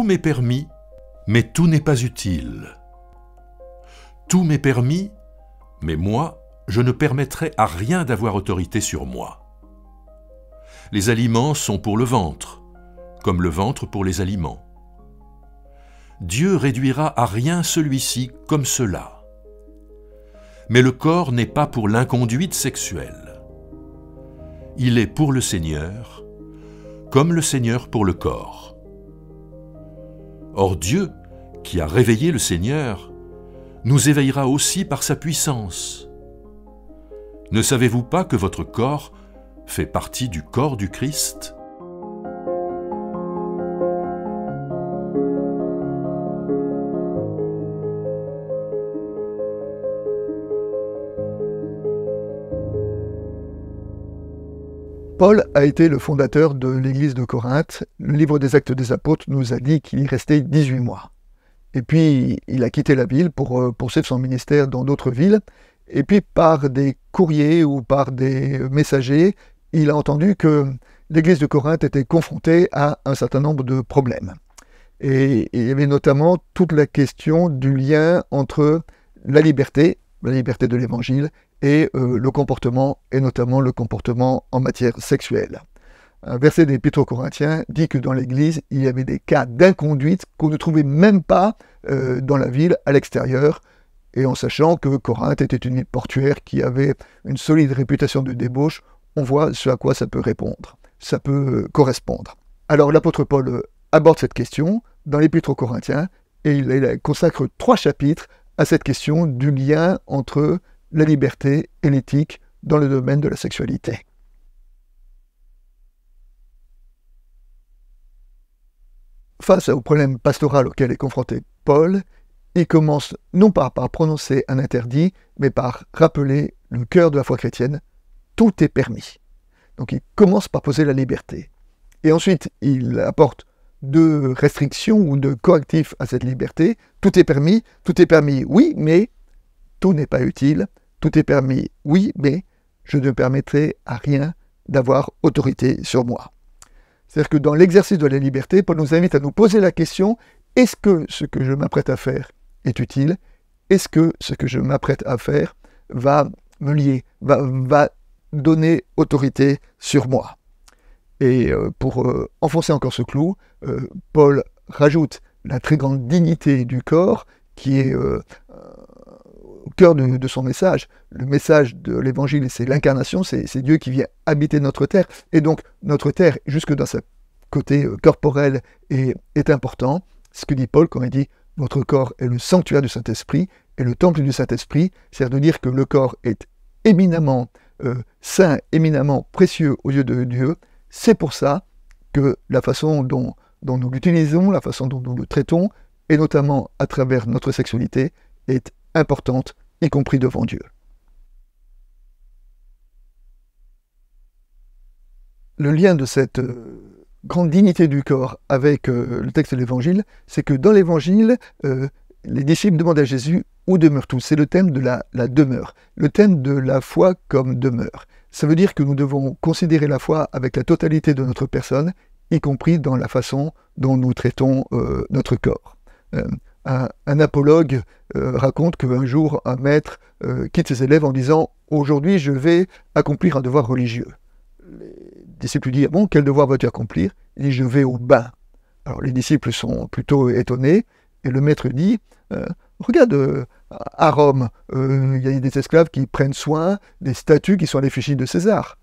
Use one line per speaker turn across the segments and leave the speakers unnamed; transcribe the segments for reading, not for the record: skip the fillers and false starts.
m'est permis, mais tout n'est pas utile. Tout m'est permis, mais moi, je ne permettrai à rien d'avoir autorité sur moi. Les aliments sont pour le ventre, comme le ventre pour les aliments. Dieu réduira à rien celui-ci comme cela. Mais le corps n'est pas pour l'inconduite sexuelle. Il est pour le Seigneur, comme le Seigneur pour le corps. Or Dieu, qui a réveillé le Seigneur, nous éveillera aussi par sa puissance. Ne savez-vous pas que votre corps fait partie du corps du Christ ?
Paul a été le fondateur de l'église de Corinthe. Le livre des Actes des Apôtres nous a dit qu'il y restait 18 mois. Et puis, il a quitté la ville pour poursuivre son ministère dans d'autres villes. Et puis, par des courriers ou par des messagers, il a entendu que l'église de Corinthe était confrontée à un certain nombre de problèmes. Et il y avait notamment toute la question du lien entre la liberté de l'évangile, et le comportement, et notamment le comportement en matière sexuelle. Un verset de l'Épître aux Corinthiens dit que dans l'Église, il y avait des cas d'inconduite qu'on ne trouvait même pas dans la ville, à l'extérieur, et en sachant que Corinthe était une ville portuaire qui avait une solide réputation de débauche, on voit ce à quoi ça peut répondre, ça peut correspondre. Alors l'apôtre Paul aborde cette question dans l'Épître aux Corinthiens, et il consacre 3 chapitres à cette question du lien entre la liberté et l'éthique dans le domaine de la sexualité. Face au problème pastoral auquel est confronté Paul, il commence non pas par prononcer un interdit, mais par rappeler le cœur de la foi chrétienne, tout est permis. Donc il commence par poser la liberté. Et ensuite, il apporte 2 restrictions ou 2 correctifs à cette liberté. Tout est permis, oui, mais tout n'est pas utile. Tout est permis, oui, mais je ne permettrai à rien d'avoir autorité sur moi. C'est-à-dire que dans l'exercice de la liberté, Paul nous invite à nous poser la question, est-ce que ce que je m'apprête à faire est utile? Est-ce que ce que je m'apprête à faire va me lier, va donner autorité sur moi? Et pour enfoncer encore ce clou, Paul rajoute la très grande dignité du corps qui est au cœur de son message. Le message de l'évangile, c'est l'incarnation, c'est Dieu qui vient habiter notre terre. Et donc, notre terre, jusque dans sa côté corporel, est important. Ce que dit Paul quand il dit « Votre corps est le sanctuaire du Saint-Esprit et le temple du Saint-Esprit », c'est de dire que le corps est éminemment saint, éminemment précieux aux yeux de Dieu. C'est pour ça que la façon dont nous l'utilisons, la façon dont nous le traitons, et notamment à travers notre sexualité, est importante, y compris devant Dieu. Le lien de cette grande dignité du corps avec le texte de l'Évangile, c'est que dans l'Évangile, les disciples demandent à Jésus « Où demeures-tu » C'est le thème de la demeure, le thème de la foi comme demeure. Ça veut dire que nous devons considérer la foi avec la totalité de notre personne, y compris dans la façon dont nous traitons notre corps. Un apologue raconte qu'un jour, un maître quitte ses élèves en disant « Aujourd'hui, je vais accomplir un devoir religieux ». Les disciples lui disent « Bon, quel devoir vas-tu accomplir ?» Il dit « Je vais au bain ». Alors les disciples sont plutôt étonnés, et le maître dit « Regarde, à Rome, il y a des esclaves qui prennent soin des statues qui sont à l'effigie de César.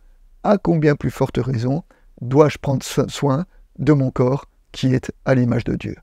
À combien plus forte raison dois-je prendre soin de mon corps qui est à l'image de Dieu ?»